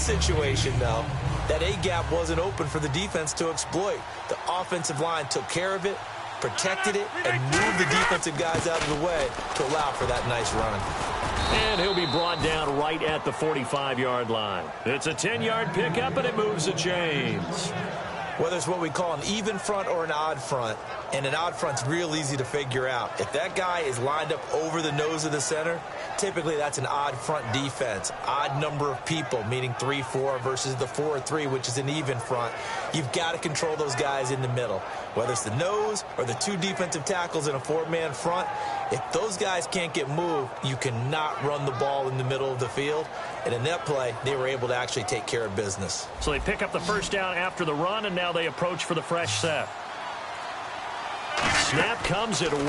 situation, though, that A-gap wasn't open for the defense to exploit. The offensive line took care of it, protected it, and moved the defensive guys out of the way to allow for that nice run. And he'll be brought down right at the 45-yard line. It's a 10-yard pickup, and it moves the chains. Whether it's what we call an even front or an odd front, and an odd front's real easy to figure out. If that guy is lined up over the nose of the center, typically that's an odd front defense. Odd number of people, meaning 3-4 versus the 4-3, which is an even front. You've got to control those guys in the middle. Whether it's the nose or the two defensive tackles in a four-man front, if those guys can't get moved, you cannot run the ball in the middle of the field. And in that play, they were able to actually take care of business. So they pick up the first down after the run, and now they approach for the fresh set. Snap comes at 1.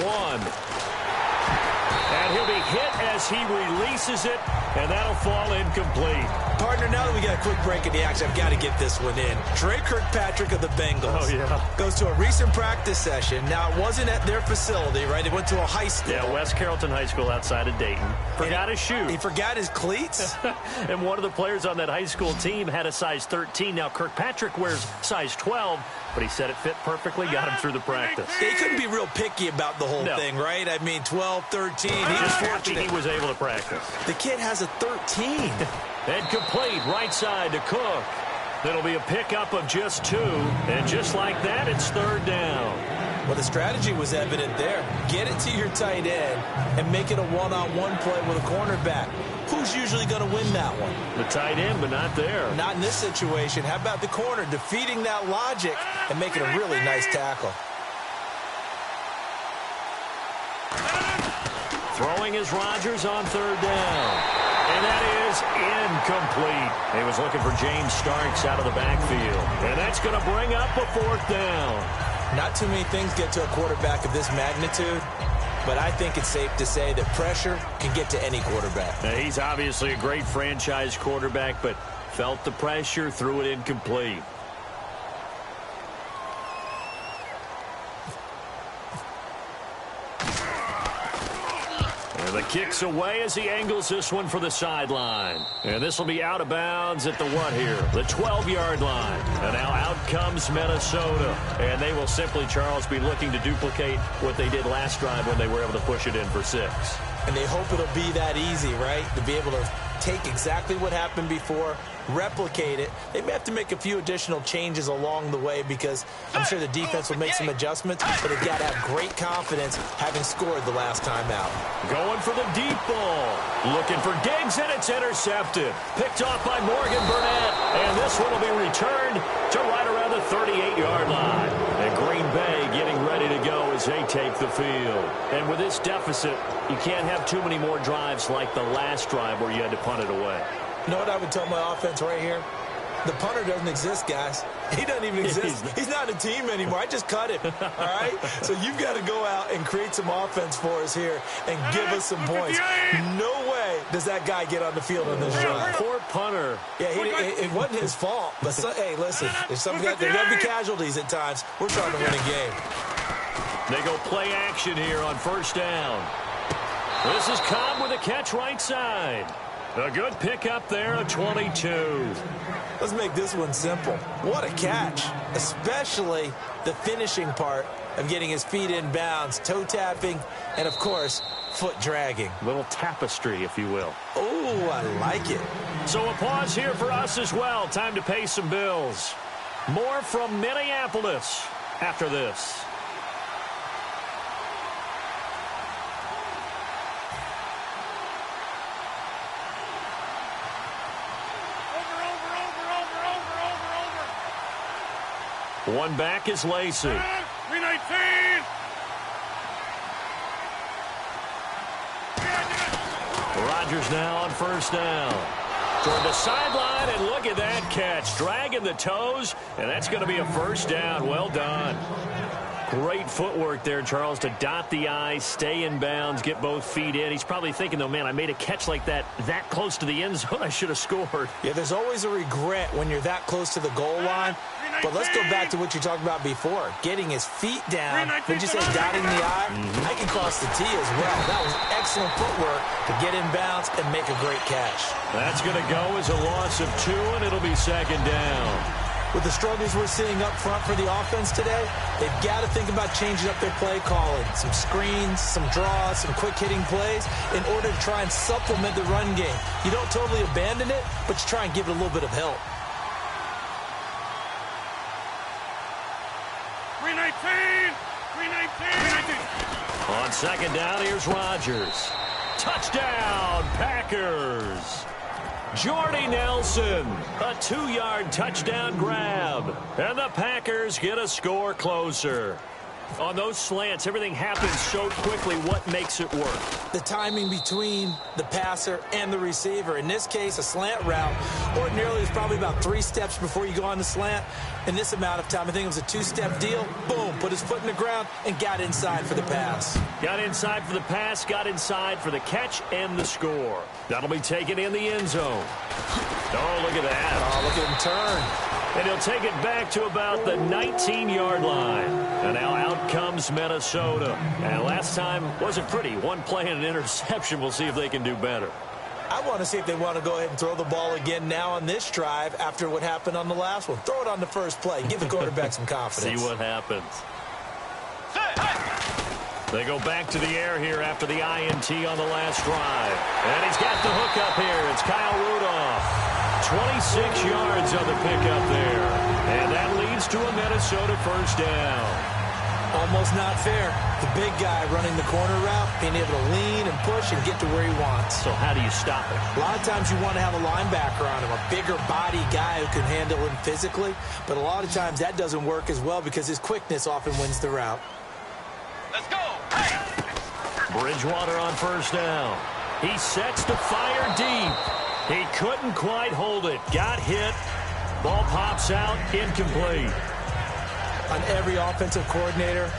And he'll be hit as he releases it, and that'll fall incomplete. Partner, now that we got a quick break in the action, I've got to get this one in. Trey Kirkpatrick of the Bengals goes to a recent practice session. Now, it wasn't at their facility, right? They went to a high school. Yeah, West Carrollton High School outside of Dayton. Forgot his shoe. He forgot his cleats? And one of the players on that high school team had a size 13. Now, Kirkpatrick wears size 12, but he said it fit perfectly, got him through the practice. They couldn't be real picky about the whole thing, right? I mean, 12, 13. He was fortunate. He was able to practice. The kid has a 13. And complete right side to Cook. That'll be a pickup of just 2. And just like that, it's third down. Well, the strategy was evident there. Get it to your tight end and make it a one-on-one play with a cornerback. Who's usually going to win that one? The tight end, but not there. Not in this situation. How about the corner defeating that logic and making a really nice tackle? Throwing is Rodgers on third down. And that is incomplete. He was looking for James Starks out of the backfield. And that's going to bring up a fourth down. Not too many things get to a quarterback of this magnitude, but I think it's safe to say that pressure can get to any quarterback. Now, he's obviously a great franchise quarterback, but felt the pressure, threw it incomplete. The kick's away as he angles this one for the sideline. And this will be out of bounds at the what here? The 12-yard line. And now out comes Minnesota. And they will simply, Charles, be looking to duplicate what they did last drive when they were able to push it in for 6. And they hope it'll be that easy, right? To be able to take exactly what happened before, replicate it. They may have to make a few additional changes along the way because I'm sure the defense will make some adjustments, but they've got to have great confidence having scored the last time out. Going for the deep ball. Looking for Diggs, and it's intercepted. Picked off by Morgan Burnett, and this one will be returned to right around the 38-yard line. And Green Bay getting ready to go as they take the field. And with this deficit, you can't have too many more drives like the last drive where you had to punt it away. You know what I would tell my offense right here? The punter doesn't exist, guys. He doesn't even exist. He's not a team anymore. I just cut him, all right? So you've got to go out and create some offense for us here and give us some points. No way does that guy get on the field on this drive. Poor punter. Yeah, it wasn't his fault. But, hey, listen, there's going to be casualties at times. We're trying to win a game. They go play action here on first down. This is Cobb with a catch right side. A good pickup there, a 22. Let's make this one simple. What a catch, especially the finishing part of getting his feet in bounds, toe tapping, and, of course, foot dragging. Little tapestry, if you will. Oh, I like it. So a pause here for us as well. Time to pay some bills. More from Minneapolis after this. One back is Lacey. 319. Rodgers now on first down. Toward the sideline, and look at that catch. Dragging the toes, and that's going to be a first down. Well done. Great footwork there, Charles, to dot the I, stay in bounds, get both feet in. He's probably thinking, though, man, I made a catch like that close to the end zone. I should have scored. Yeah, there's always a regret when you're that close to the goal line. But let's go back to what you talked about before, getting his feet down. Would you say dotting the I? I can cross the T as well. That was excellent footwork to get in bounds and make a great catch. That's going to go as a loss of 2, and it'll be second down. With the struggles we're seeing up front for the offense today, they've got to think about changing up their play calling. Some screens, some draws, some quick-hitting plays in order to try and supplement the run game. You don't totally abandon it, but you try and give it a little bit of help. 319! 319! On second down, here's Rodgers. Touchdown, Packers! Jordy Nelson, a 2-yard touchdown grab. And the Packers get a score closer. On those slants, everything happens so quickly. What makes it work? The timing between the passer and the receiver. In this case, a slant route ordinarily is probably about 3 steps before you go on the slant. In this amount of time, I think it was a 2-step deal. Boom, put his foot in the ground and got inside for the pass. Got inside for the pass, got inside for the catch and the score. That'll be taken in the end zone. Oh, look at that. Oh, look at him turn. And he'll take it back to about the 19-yard line. And now out comes Minnesota. And last time wasn't pretty. One play and an interception. We'll see if they can do better. I want to see if they want to go ahead and throw the ball again now on this drive after what happened on the last one. Throw it on the first play. Give the quarterback some confidence. See what happens. They go back to the air here after the INT on the last drive. And he's got the hook up here. It's Kyle Rudolph. 26 yards on the pickup there. And that leads to a Minnesota first down. Almost not fair. The big guy running the corner route, being able to lean and push and get to where he wants. So how do you stop it? A lot of times you want to have a linebacker on him, a bigger body guy who can handle him physically. But a lot of times that doesn't work as well because his quickness often wins the route. Let's go! Hey! Bridgewater on first down. He sets to fire deep. He couldn't quite hold it. Got hit. Ball pops out. Incomplete. On every offensive coordinator,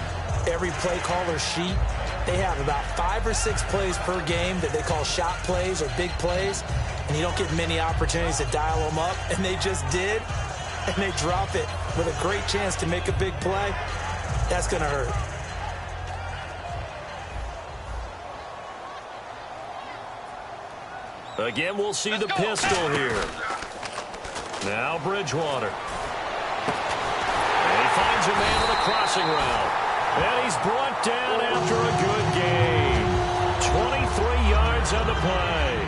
every play caller sheet, they have about 5 or 6 plays per game that they call shot plays or big plays, and you don't get many opportunities to dial them up, and they just did, and they drop it with a great chance to make a big play. That's going to hurt. Again, we'll see the pistol here. Now Bridgewater. And he finds a man on the crossing route. And he's brought down after a good gain. 23 yards on the play.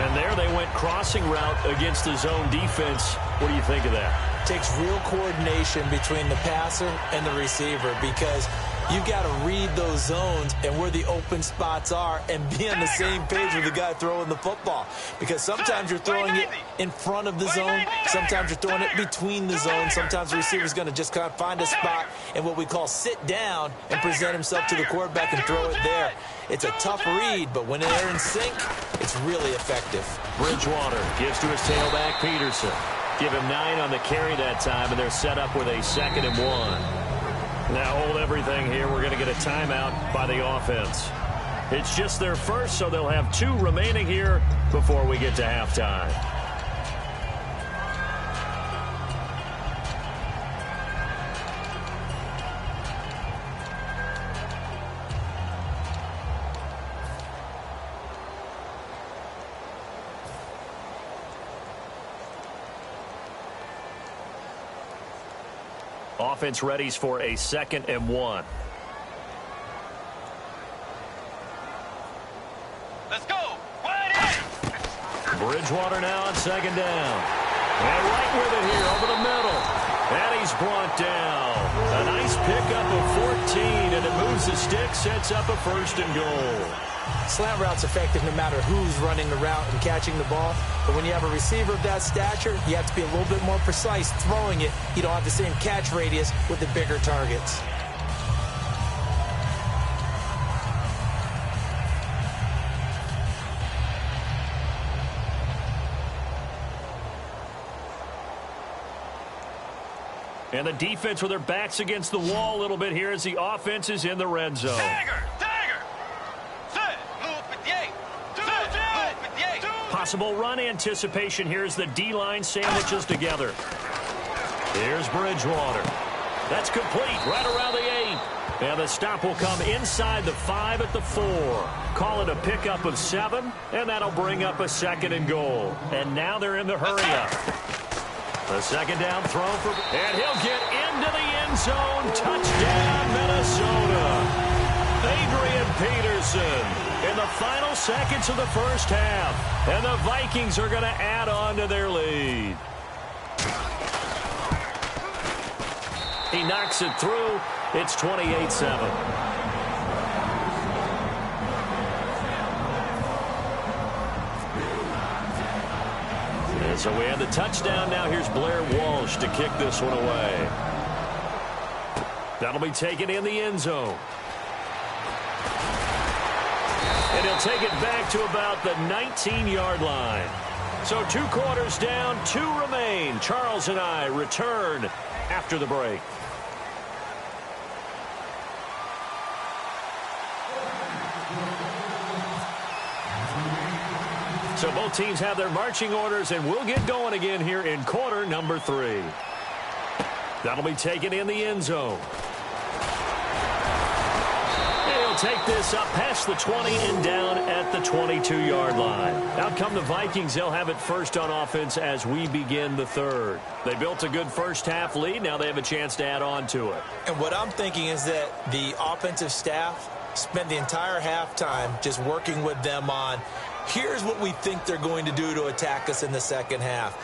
And there they went crossing route against the zone defense. What do you think of that? Takes real coordination between the passer and the receiver because you've got to read those zones and where the open spots are and be on the same page with the guy throwing the football. Because sometimes you're throwing it in front of the zone. Sometimes you're throwing it between the zones. Sometimes the receiver's going to just kind of find a spot and what we call sit down and present himself to the quarterback and throw it there. It's a tough read, but when they're in sync, it's really effective. Bridgewater gives to his tailback, Peterson. Give him 9 on the carry that time, and they're set up with a 2nd and 1. Now hold everything here. We're going to get a timeout by the offense. It's just their first, so they'll have 2 remaining here before we get to halftime. Offense readies for a 2nd and 1. Let's go! Bridgewater now on 2nd down. And right with it here over the middle. And he's brought down. A nice pickup of 14, and it moves the stick, sets up a 1st and goal. Slant route's effective no matter who's running the route and catching the ball. But when you have a receiver of that stature, you have to be a little bit more precise throwing it. You don't have the same catch radius with the bigger targets. And the defense with their backs against the wall a little bit here as the offense is in the red zone. Dagger! Dagger! Set! Move 58! Set! Move 58! Possible run anticipation here as the D-line sandwiches together. Here's Bridgewater. That's complete right around the 8. And the stop will come inside the 5 at the 4. Call it a pickup of 7, and that'll bring up a 2nd and goal. And now they're in the hurry-up. The 2nd down throw for... And he'll get into the end zone. Touchdown, Minnesota. Adrian Peterson in the final seconds of the first half. And the Vikings are going to add on to their lead. He knocks it through. It's 28-7. And so we have the touchdown. Now here's Blair Walsh to kick this one away. That'll be taken in the end zone. And he'll take it back to about the 19-yard line. So 2 quarters down, 2 remain. Charles and I return after the break. So both teams have their marching orders, and we'll get going again here in quarter number 3. That'll be taken in the end zone. And he'll take this up past the 20 and down at the 22-yard line. Out come the Vikings. They'll have it first on offense as we begin the 3rd. They built a good first-half lead. Now they have a chance to add on to it. And what I'm thinking is that the offensive staff spent the entire halftime just working with them on, here's what we think they're going to do to attack us in the second half.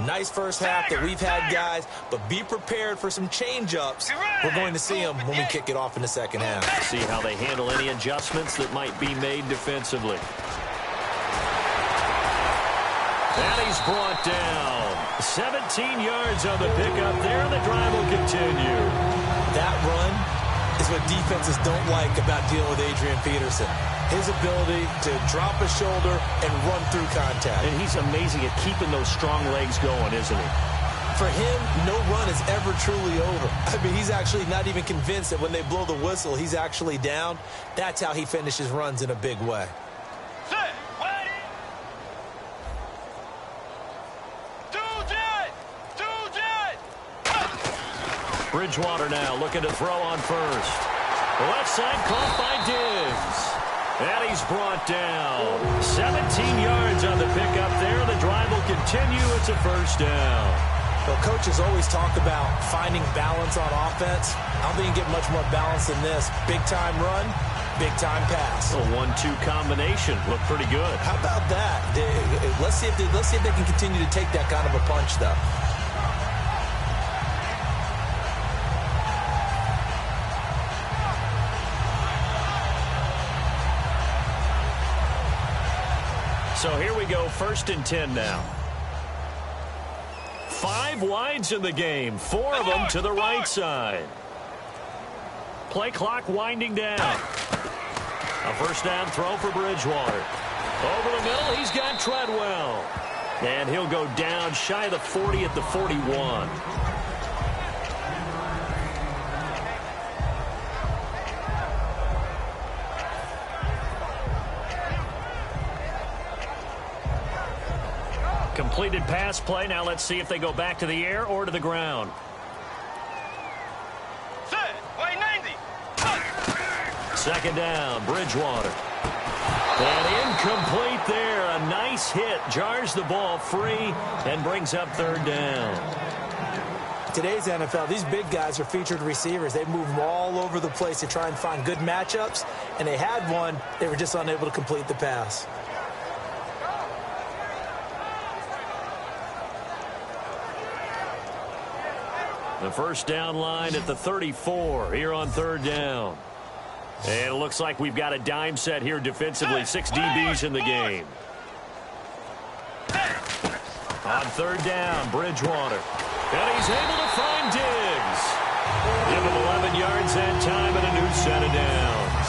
Nice first half that we've had, guys, but be prepared for some change-ups. We're going to see them when we kick it off in the second half. See how they handle any adjustments that might be made defensively. And he's brought down. 17 yards on the pickup there, and the drive will continue. That run is what defenses don't like about dealing with Adrian Peterson. His ability to drop a shoulder and run through contact. And he's amazing at keeping those strong legs going, isn't he? For him, no run is ever truly over. I mean, he's actually not even convinced that when they blow the whistle, he's actually down. That's how he finishes runs in a big way. Set! Wait! 2 jet! 2 jet! Bridgewater now looking to throw on first. The left side caught by Diggs. And he's brought down. 17 yards on the pickup there. The drive will continue. It's a first down. Well, coaches always talk about finding balance on offense. I don't think you get much more balance than this. Big-time run, big-time pass. A 1-2 combination. Looked pretty good. How about that? Let's see if they can continue to take that kind of a punch, though. So here we go, 1st and 10 now. 5 wides in the game, 4 of them to the right side. Play clock winding down. A first down throw for Bridgewater. Over the middle, he's got Treadwell. And he'll go down shy of the 40 at the 41. Completed pass play. Now let's see if they go back to the air or to the ground. Set! Wait, 90! 2nd down, Bridgewater. And incomplete there. A nice hit. Jars the ball free and brings up 3rd down. Today's NFL, these big guys are featured receivers. They move them all over the place to try and find good matchups. And they had one. They were just unable to complete the pass. The first down line at the 34 here on 3rd down. And it looks like we've got a dime set here defensively. 6 DBs in the game. On 3rd down, Bridgewater. And he's able to find Diggs. Give him 11 yards that time and a new set of downs.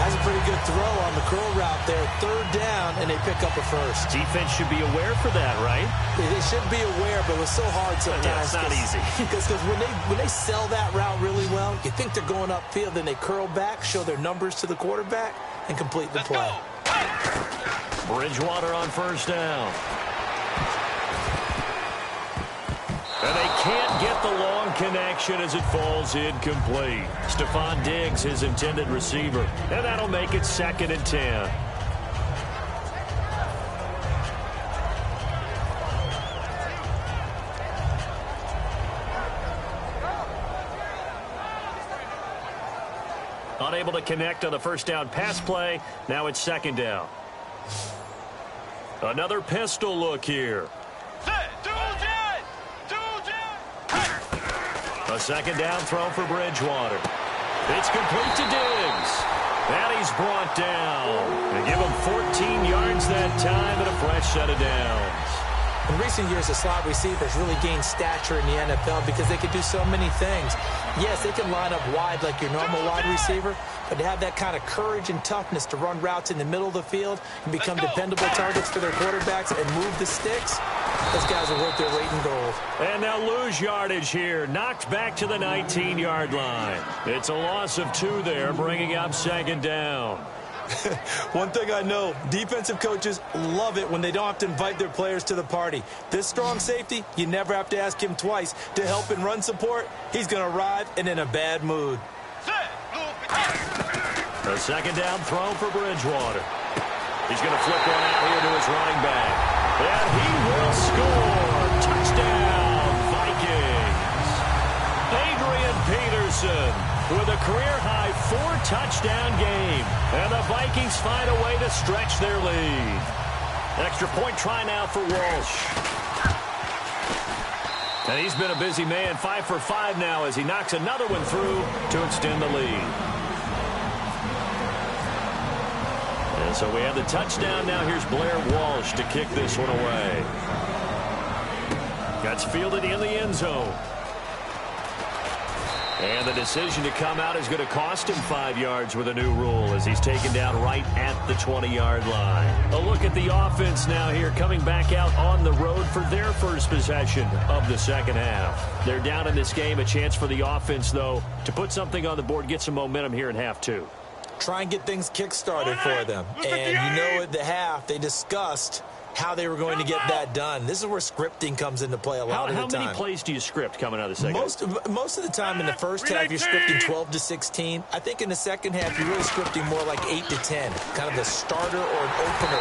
As That's a pretty good throw on the curl route there. 3rd down, and they pick up a first. Defense should be aware for that, right? They should be aware, but it was so hard sometimes. Yeah, it's not easy. Because when they sell that route really well, you think they're going upfield, then they curl back, show their numbers to the quarterback, and complete the play. Bridgewater on 1st down. And they can't get the long connection as it falls incomplete. Stephon Diggs, his intended receiver. And that'll make it 2nd and 10. Unable to connect on the 1st down pass play. Now it's 2nd down. Another pistol look here. A 2nd down throw for Bridgewater. It's complete to Diggs. And he's brought down. They give him 14 yards that time and a fresh set of downs. In recent years, the slot receivers really gained stature in the NFL because they could do so many things. Yes, they can line up wide like your normal wide receiver, but to have that kind of courage and toughness to run routes in the middle of the field and become dependable targets for their quarterbacks and move the sticks, those guys are worth their weight in gold. And they'll lose yardage here. Knocked back to the 19-yard line. It's a loss of 2 there, bringing up 2nd down. One thing I know, defensive coaches love it when they don't have to invite their players to the party. This strong safety, you never have to ask him twice to help in run support. He's going to arrive and in a bad mood. A 2nd down throw for Bridgewater. He's going to flip one out here to his running back. And he will score. Touchdown, Vikings. Adrian Peterson with a career-high 4-touchdown game. And the Vikings find a way to stretch their lead. Extra point try now for Walsh. And he's been a busy man, 5 for 5 now as he knocks another one through to extend the lead. And so we have the touchdown. Now here's Blair Walsh to kick this one away. That's fielded in the end zone. And the decision to come out is going to cost him 5 yards with a new rule as he's taken down right at the 20-yard line. A look at the offense now here, coming back out on the road for their first possession of the 2nd half. They're down in this game. A chance for the offense, though, to put something on the board, get some momentum here in half 2. Try and get things kick-started for them. And you know at the half, they discussed how they were going to get that done. This is where scripting comes into play a lot of the time. How many plays do you script coming out of the second? Most of the time in the first half, you're scripting 12 to 16. I think in the second half, you're really scripting more like 8 to 10. Kind of the starter or an opener,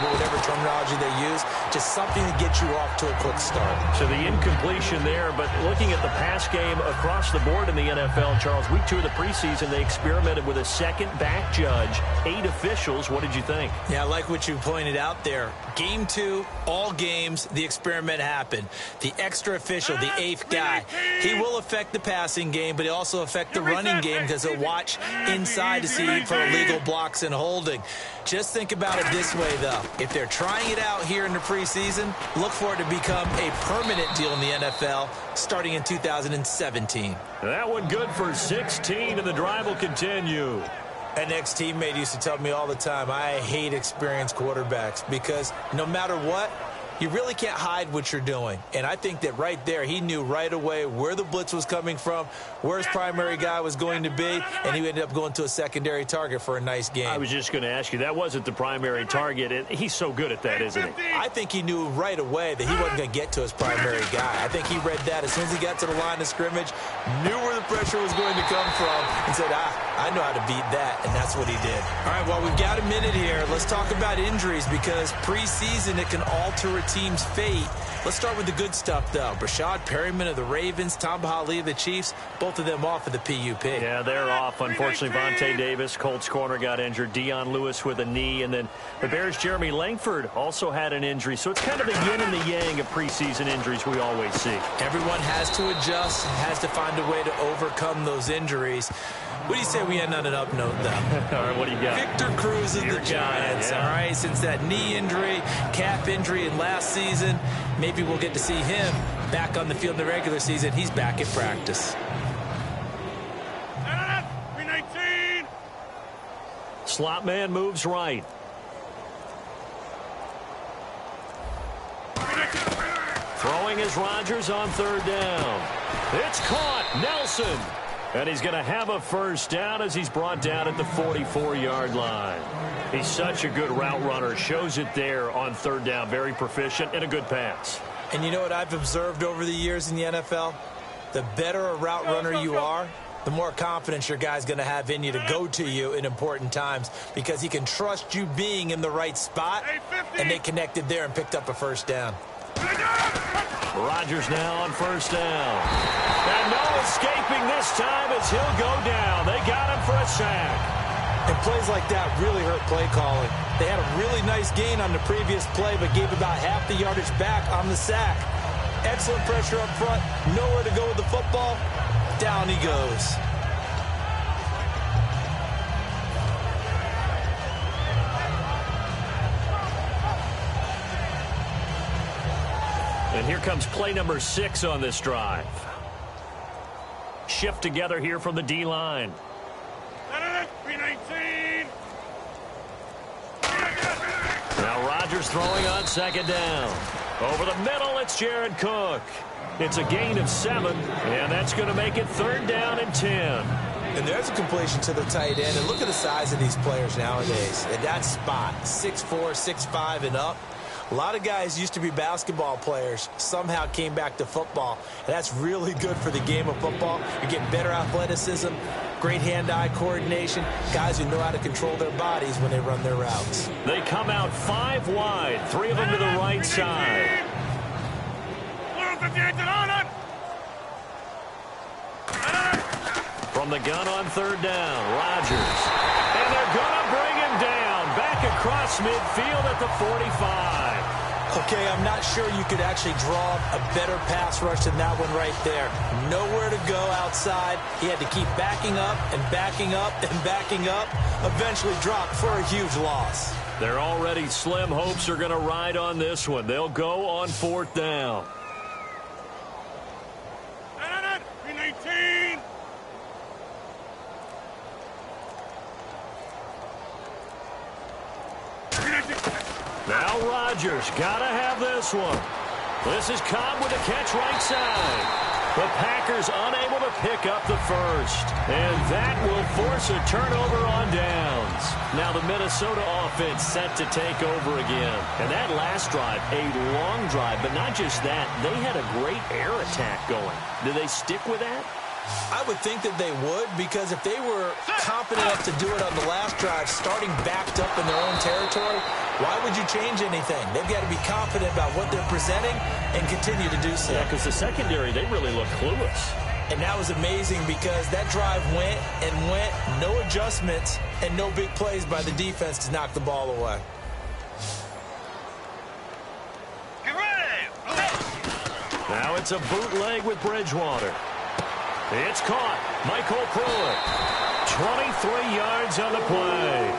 whatever terminology they use. Just something to get you off to a quick start. So the incompletion there, but looking at the pass game across the board in the NFL, Charles, week 2 of the preseason, they experimented with a second back judge, 8 officials. What did you think? Yeah, I like what you pointed out there. Game 2, all games, the experiment happened. The extra official, the 8th guy, he will affect the passing game, but he also affect the running game because he'll watch inside to see for illegal blocks and holding. Just think about it this way, though. If they're trying it out here in the preseason, look for it to become a permanent deal in the NFL starting in 2017. That one good for 16, and the drive will continue. An ex-teammate used to tell me all the time, I hate experienced quarterbacks because no matter what, you really can't hide what you're doing. And I think that right there, he knew right away where the blitz was coming from, where his primary guy was going to be, and he ended up going to a secondary target for a nice game. I was just going to ask you, that wasn't the primary target, and he's so good at that, isn't he? I think he knew right away that he wasn't going to get to his primary guy. I think he read that as soon as he got to the line of scrimmage, knew where the pressure was going to come from, and said, I know how to beat that, and that's what he did. All right, well, we've got a minute here. Let's talk about injuries because preseason, it can alter a team's fate. Let's start with the good stuff, though. Brashad Perryman of the Ravens, Tamba Hali of the Chiefs, both of them off of the PUP. Yeah, they're off. Unfortunately, Vontae Davis, Colts corner, got injured. Dion Lewis with a knee. And then the Bears' Jeremy Langford also had an injury. So it's kind of the yin and the yang of preseason injuries we always see. Everyone has to adjust, has to find a way to overcome those injuries. What do you say we end on an up note, though? All right, what do you got? Victor Cruz of the Giants. Yeah. All right, since that knee injury, calf injury in last season, maybe we'll get to see him back on the field in the regular season. He's back at practice. Slot man moves right. Throwing is Rodgers on third down. It's caught. Nelson. And he's going to have a first down as he's brought down at the 44-yard line. He's such a good route runner. Shows it there on third down. Very proficient and a good pass. And you know what I've observed over the years in the NFL? The better a route runner you are, the more confidence your guy's going to have in you to go to you in important times because he can trust you being in the right spot, and they connected there and picked up a first down. Rodgers now on first down. And no escaping this time as he'll go down. They got him for a sack. And plays like that really hurt play calling. They had a really nice gain on the previous play, but gave about half the yardage back on the sack. Excellent pressure up front. Nowhere to go with the football. Down he goes. And here comes play number 6 on this drive. Shift together here from the D-line. Now Rodgers throwing on second down. Over the middle, it's Jared Cook. It's a gain of 7, and that's going to make it third down and 10. And there's a completion to the tight end. And look at the size of these players nowadays. At that spot, 6'4", 6'5", and up. A lot of guys used to be basketball players, somehow came back to football. And that's really good for the game of football. You're getting better athleticism, great hand-eye coordination, guys who know how to control their bodies when they run their routes. They come out 5 wide, 3 of them to the right side. From the gun on third down, Rodgers. And they're going to bring him down, back across midfield at the 45. Okay, I'm not sure you could actually draw a better pass rush than that one right there. Nowhere to go outside. He had to keep backing up and backing up and backing up. Eventually dropped for a huge loss. Their already slim hopes are going to ride on this one. They'll go on fourth down. Now Rodgers got to have this one. This is Cobb with a catch right side. The Packers unable to pick up the first. And that will force a turnover on downs. Now the Minnesota offense set to take over again. And that last drive, a long drive, but not just that. They had a great air attack going. Do they stick with that? I would think that they would, because if they were confident enough to do it on the last drive, starting backed up in their own territory, why would you change anything? They've got to be confident about what they're presenting and continue to do so. Yeah, because the secondary, they really look clueless. And that was amazing because that drive went and went, no adjustments, and no big plays by the defense to knock the ball away. Now it's a bootleg with Bridgewater. It's caught. Michael Pruitt. 23 yards on the play.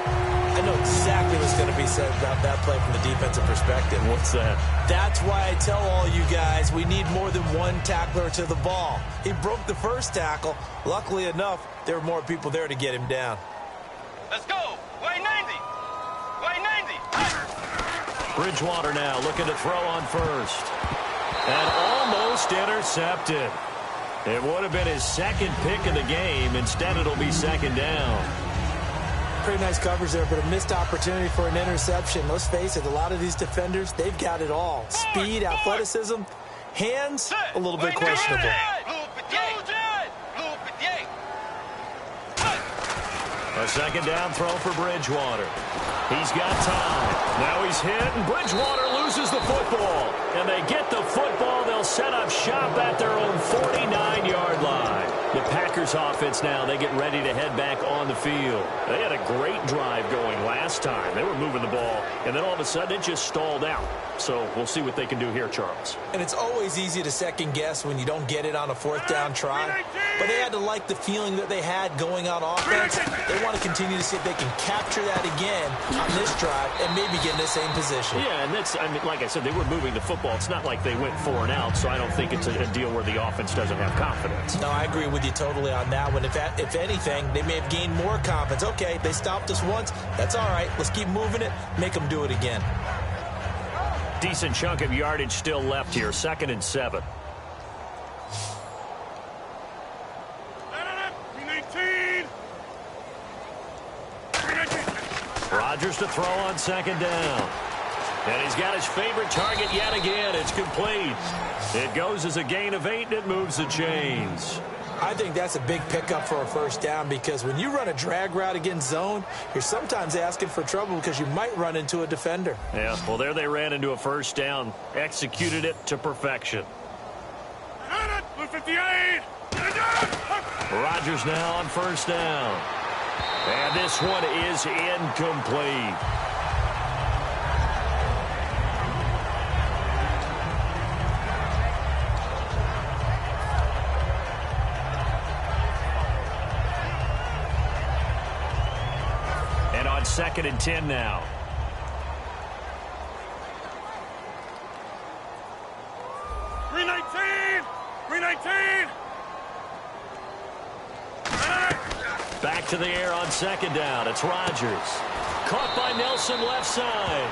I know exactly what's going to be said about that play from the defensive perspective. What's that? That's why I tell all you guys we need more than one tackler to the ball. He broke the first tackle. Luckily enough, there were more people there to get him down. Let's go. Way 90. Way 90. Bridgewater now looking to throw on first. And almost intercepted. It would have been his second pick of the game. Instead, it'll be second down. Pretty nice coverage there, but a missed opportunity for an interception. Let's face it, a lot of these defenders, they've got it all. Speed, athleticism, hands, a little bit questionable. A second down throw for Bridgewater. He's got time. Now he's hit, and Bridgewater loses the football. And they get the football. They'll set up shop at their own 49-yard line. The Packers offense now, they get ready to head back on the field. They had a great drive going last time. They were moving the ball, and then all of a sudden it just stalled out. So we'll see what they can do here, Charles. And it's always easy to second guess when you don't get it on a fourth down try. but they had to like the feeling that they had going on offense. They want to continue to see if they can capture that again on this drive and maybe get in the same position. Yeah, and that's, I mean, like I said, they were moving the football. It's not like they went 4 and out, so I don't think it's a deal where the offense doesn't have confidence. No, I agree with you totally on that one. If anything, they may have gained more confidence. Okay, they stopped us once. That's all right. Let's keep moving it. Make them do it again. Decent chunk of yardage still left here. 2nd and 7. Rodgers to throw on 2nd down. And he's got his favorite target yet again. It's complete. It goes as a gain of 8, and it moves the chains. I think that's a big pickup for a first down because when you run a drag route against zone, you're sometimes asking for trouble because you might run into a defender. Yeah, well, there they ran into a first down. Executed it to perfection. 58. Rodgers now on 1st down. And this one is incomplete. And on 2nd and 10 now. Back to the air on 2nd down. It's Rodgers. Caught by Nelson left side.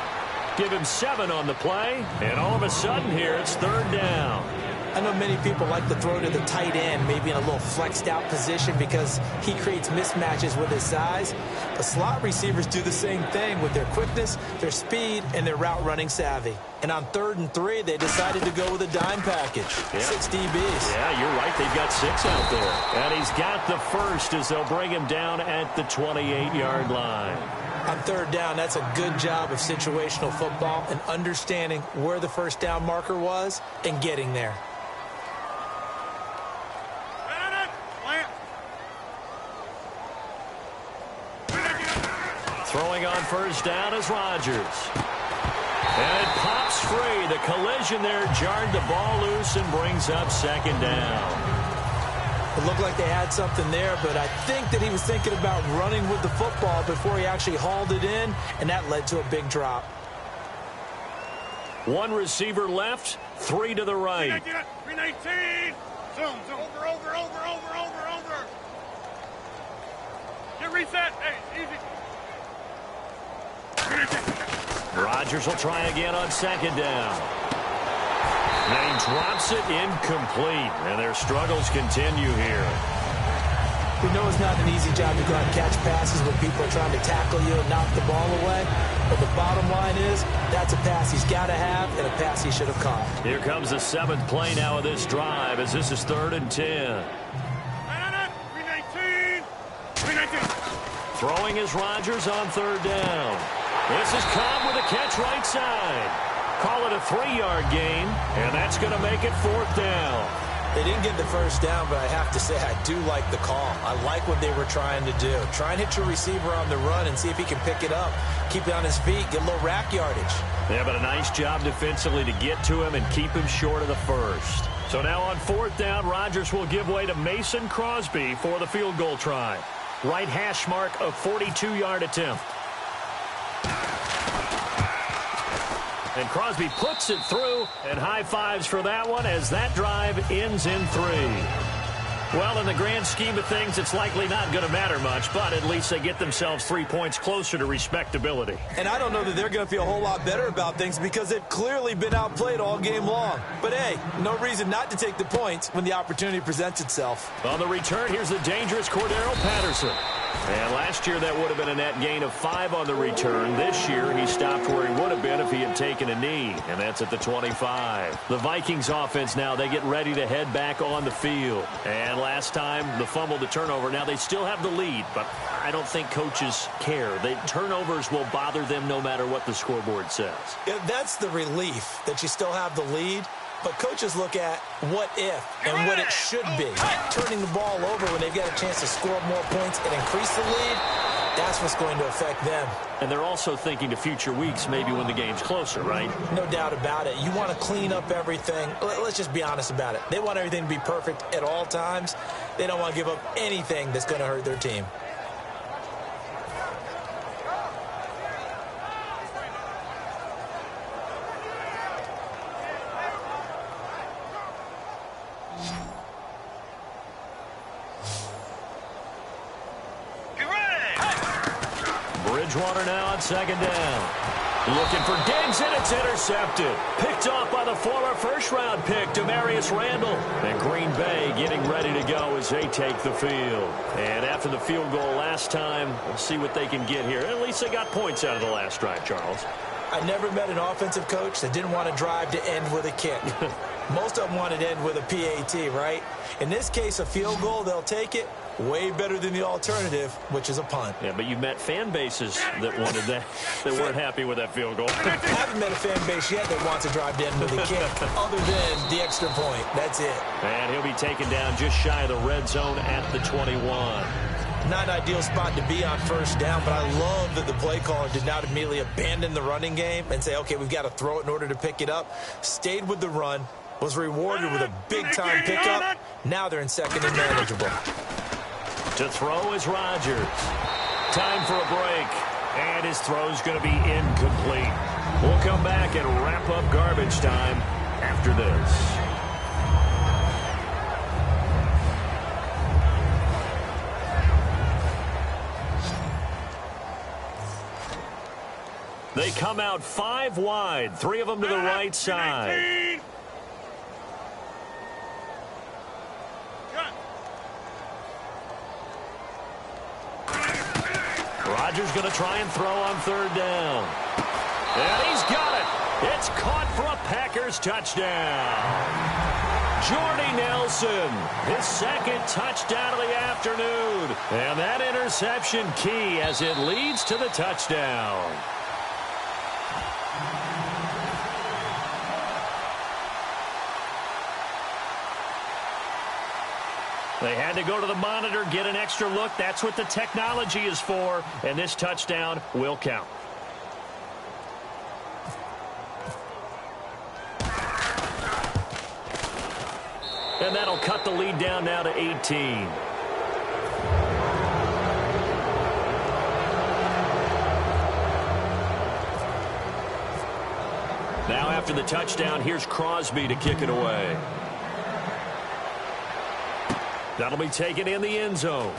Give him 7 on the play. And all of a sudden here, it's 3rd down. I know many people like to throw to the tight end, maybe in a little flexed out position because he creates mismatches with his size. The slot receivers do the same thing with their quickness, their speed, and their route running savvy. And on 3rd and 3, they decided to go with a dime package. Yeah. 6 DBs. Yeah, you're right. They've got 6 out there. And he's got the first as they'll bring him down at the 28-yard line. On 3rd down, that's a good job of situational football and understanding where the first down marker was and getting there. Throwing on 1st down is Rodgers. And it pops free. The collision there jarred the ball loose and brings up 2nd down. It looked like they had something there, but I think that he was thinking about running with the football before he actually hauled it in, and that led to a big drop. 1 receiver left, 3 to the right. 319. Zoom. Over. Get reset. Hey, easy. Rodgers will try again on 2nd down. And he drops it incomplete. And their struggles continue here. We know it's not an easy job to go out and catch passes when people are trying to tackle you and knock the ball away. But the bottom line is, that's a pass he's got to have and a pass he should have caught. Here comes the 7th play now of this drive as this is 3rd and 10. 319. Throwing is Rodgers on 3rd down. This is Cobb with a catch right side. Call it a 3-yard gain, and that's going to make it 4th down. They didn't get the first down, but I have to say I do like the call. I like what they were trying to do. Try and hit your receiver on the run and see if he can pick it up. Keep it on his feet, get a little rack yardage. Yeah, but a nice job defensively to get to him and keep him short of the first. So now on 4th down, Rodgers will give way to Mason Crosby for the field goal try. Right hash mark of 42-yard attempt. And Crosby puts it through, and high fives for that one as that drive ends in 3. Well, in the grand scheme of things, it's likely not going to matter much, but at least they get themselves 3 points closer to respectability. And I don't know that they're going to feel a whole lot better about things because they've clearly been outplayed all game long. But, hey, no reason not to take the points when the opportunity presents itself. On the return, here's the dangerous Cordero Patterson. And last year, that would have been a net gain of 5 on the return. This year, he stopped where he would have been if he had taken a knee, and that's at the 25. The Vikings offense now, they get ready to head back on the field. And last time, the fumble, the turnover. Now, they still have the lead, but I don't think coaches care. The turnovers will bother them no matter what the scoreboard says. Yeah, that's the relief that you still have the lead. But coaches look at what if and what it should be. Turning the ball over when they've got a chance to score more points and increase the lead, That's what's going to affect them. And they're also thinking to future weeks, maybe when the game's closer, right? No doubt about it. You want to clean up everything. Let's just be honest about it. They want everything to be perfect at all times. They don't want to give up anything that's going to hurt their team. Bridgewater now on second down. Looking for Diggs, and it's intercepted. Picked off by the former first-round pick, Damarius Randall. And Green Bay getting ready to go as they take the field. And after the field goal last time, we'll see what they can get here. At least they got points out of the last drive, Charles. I never met an offensive coach that didn't want to drive to end with a kick. Most of them wanted to end with a PAT, right? In this case, a field goal, they'll take it. Way better than the alternative, which is a punt. Yeah, but you met fan bases that wanted that, that weren't happy with that field goal. I haven't met a fan base yet that wants to drive to end with a kick, other than the extra point. That's it. And he'll be taken down just shy of the red zone at the 21. Not an ideal spot to be on first down, but I love that the play caller did not immediately abandon the running game and say, okay, we've got to throw it in order to pick it up. Stayed with the run, was rewarded with a big-time pickup. Now they're in second and manageable. To throw is Rodgers. Time for a break. And his throw's going to be incomplete. We'll come back and wrap up garbage time after this. They come out 5 wide, 3 of them to the right side. Rodgers going to try and throw on third down. And he's got it. It's caught for a Packers touchdown. Jordy Nelson, his second touchdown of the afternoon. And that interception key as it leads to the touchdown. They had to go to the monitor, get an extra look. That's what the technology is for. And this touchdown will count. And that'll cut the lead down now to 18. Now after the touchdown, here's Crosby to kick it away. That'll be taken in the end zone.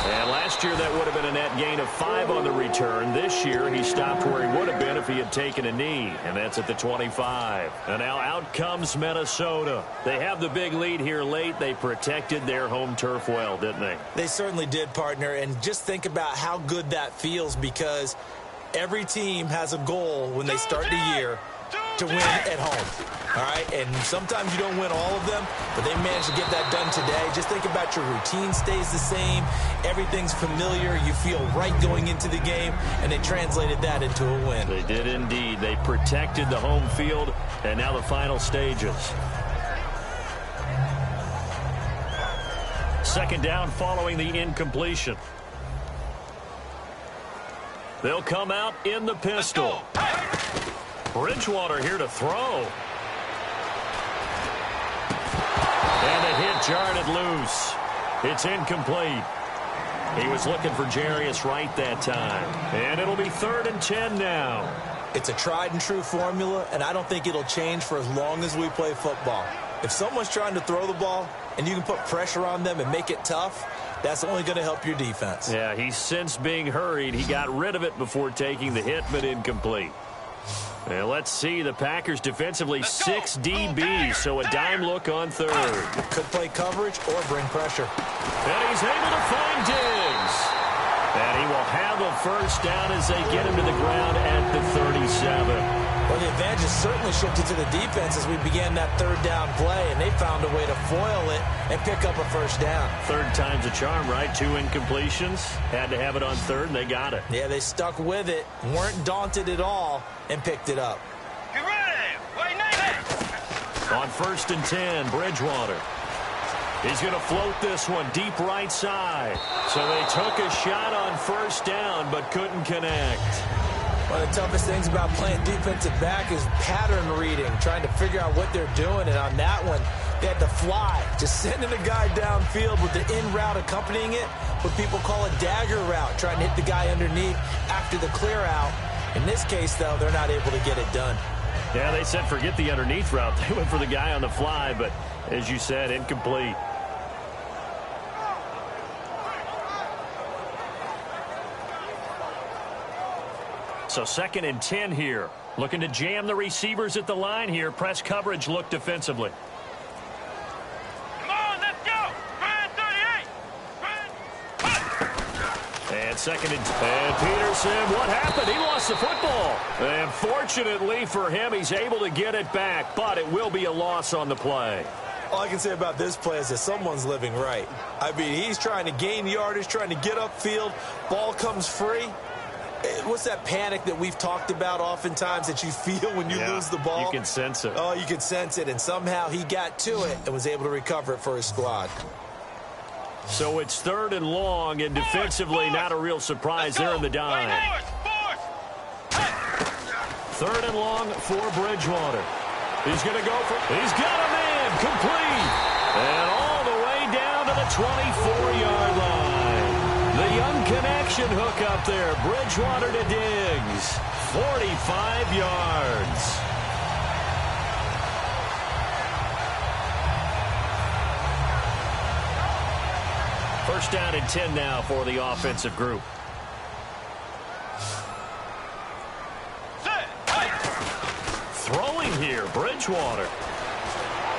And last year that would have been a net gain of 5 on the return. This year he stopped where he would have been if he had taken a knee. And that's at the 25. And now out comes Minnesota. They have the big lead here late. They protected their home turf well, didn't they? They certainly did, partner. And just think about how good that feels, because every team has a goal when they start the year to win at home. All right, and sometimes you don't win all of them, but they managed to get that done today. Just think about your routine stays the same. Everything's familiar. You feel right going into the game, and they translated that into a win. They did indeed. They protected the home field, and now the final stages. Second down following the incompletion. They'll come out in the pistol. Bridgewater here to throw. And the hit jarred it loose. It's incomplete. He was looking for Jarius Wright that time. And it'll be 3rd and 10 now. It's a tried and true formula, and I don't think it'll change for as long as we play football. If someone's trying to throw the ball and you can put pressure on them and make it tough, that's only going to help your defense. Yeah, he's since being hurried. He got rid of it before taking the hit, but incomplete. And let's see, the Packers defensively 6 DBs, so a dime look on third. Could play coverage or bring pressure. And he's able to find Diggs. And he will have a first down as they get him to the ground at the 37. Well, the advantage has certainly shifted to the defense as we began that third down play, and they found a way to foil it and pick up a first down. Third time's a charm, right? 2 incompletions. Had to have it on third, and they got it. Yeah, they stuck with it, weren't daunted at all, and picked it up. On 1st and 10, Bridgewater. He's going to float this one deep right side. So they took a shot on first down, but couldn't connect. One of the toughest things about playing defensive back is pattern reading, trying to figure out what they're doing. And on that one, they had to fly, just sending a guy downfield with the in route accompanying it, what people call a dagger route, trying to hit the guy underneath after the clear out. In this case, though, they're not able to get it done. Yeah, they said forget the underneath route. They went for the guy on the fly, but as you said, incomplete. So 2nd and 10 here. Looking to jam the receivers at the line here. Press coverage look defensively. Come on, let's go. Brand 38. And 2nd and Peterson, what happened? He lost the football. And fortunately for him, he's able to get it back, but it will be a loss on the play. All I can say about this play is that someone's living right. I mean, he's trying to gain yardage, trying to get upfield. Ball comes free. What's that panic that we've talked about oftentimes that you feel when you lose the ball? You can sense it. Oh, you can sense it, and somehow he got to it and was able to recover it for his squad. So it's 3rd and long, and defensively not a real surprise there in the dime. 3rd and long for Bridgewater. He's going to go for – he's got a man complete. And all the way down to the 24-yard line. The young connection hook up there. Bridgewater to Diggs. 45 yards. First down and 10 now for the offensive group. Throwing here, Bridgewater.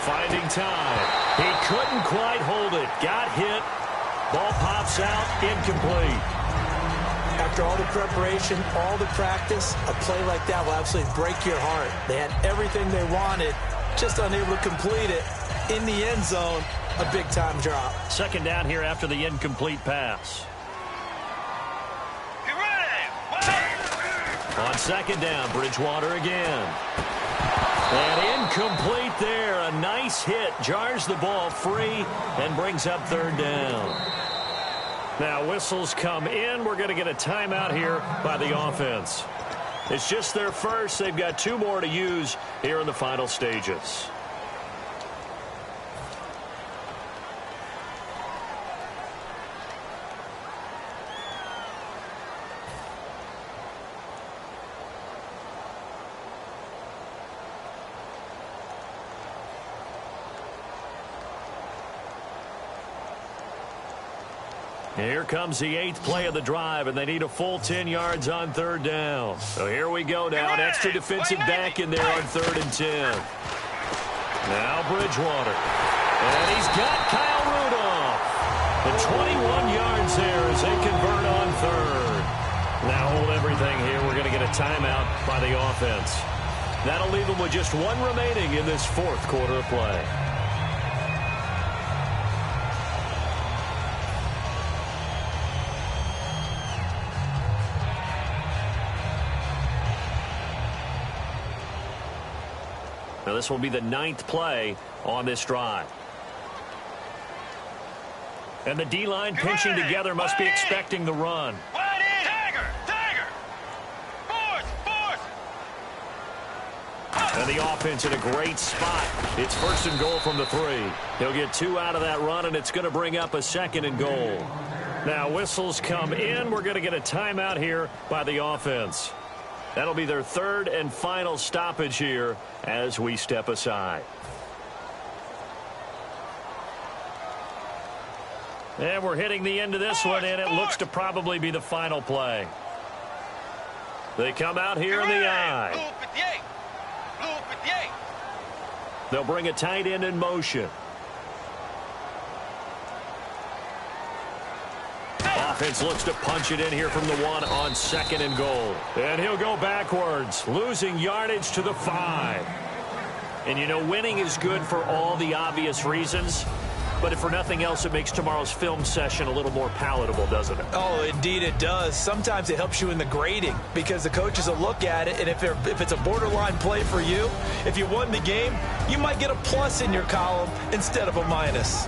Finding time. He couldn't quite hold it. Got hit. Ball pops out, incomplete. After all the preparation, all the practice, a play like that will absolutely break your heart. They had everything they wanted, just unable to complete it. In the end zone, a big-time drop. 2nd down here after the incomplete pass. Get ready. On 2nd down, Bridgewater again. And incomplete there. A nice hit. Jars the ball free and brings up 3rd down. Now whistles come in. We're going to get a timeout here by the offense. It's just their first. They've got 2 more to use here in the final stages. Here comes the 8th play of the drive, and they need a full 10 yards on 3rd down. So here we go now. An extra defensive back in there on 3rd and 10. Now Bridgewater. And he's got Kyle Rudolph. And 21 yards there as they convert on 3rd. Now hold everything here. We're going to get a timeout by the offense. That'll leave them with just 1 remaining in this 4th quarter of play. Now this will be the 9th play on this drive. And the D-line pinching together must be expecting the run. Dagger. Force. And the offense in a great spot. It's 1st and goal from the 3. He'll get 2 out of that run, and it's going to bring up a 2nd and goal. Now whistles come in. We're going to get a timeout here by the offense. That'll be their 3rd and final stoppage here as we step aside. And we're hitting the end of this one, and it looks to probably be the final play. They come out here in the I. Blue 58. They'll bring a tight end in motion. Offense looks to punch it in here from the 1 on 2nd and goal. And he'll go backwards, losing yardage to the 5. And, you know, winning is good for all the obvious reasons. But if for nothing else, it makes tomorrow's film session a little more palatable, doesn't it? Oh, indeed it does. Sometimes it helps you in the grading because the coaches will look at it, and if it's a borderline play for you, if you won the game, you might get a plus in your column instead of a minus.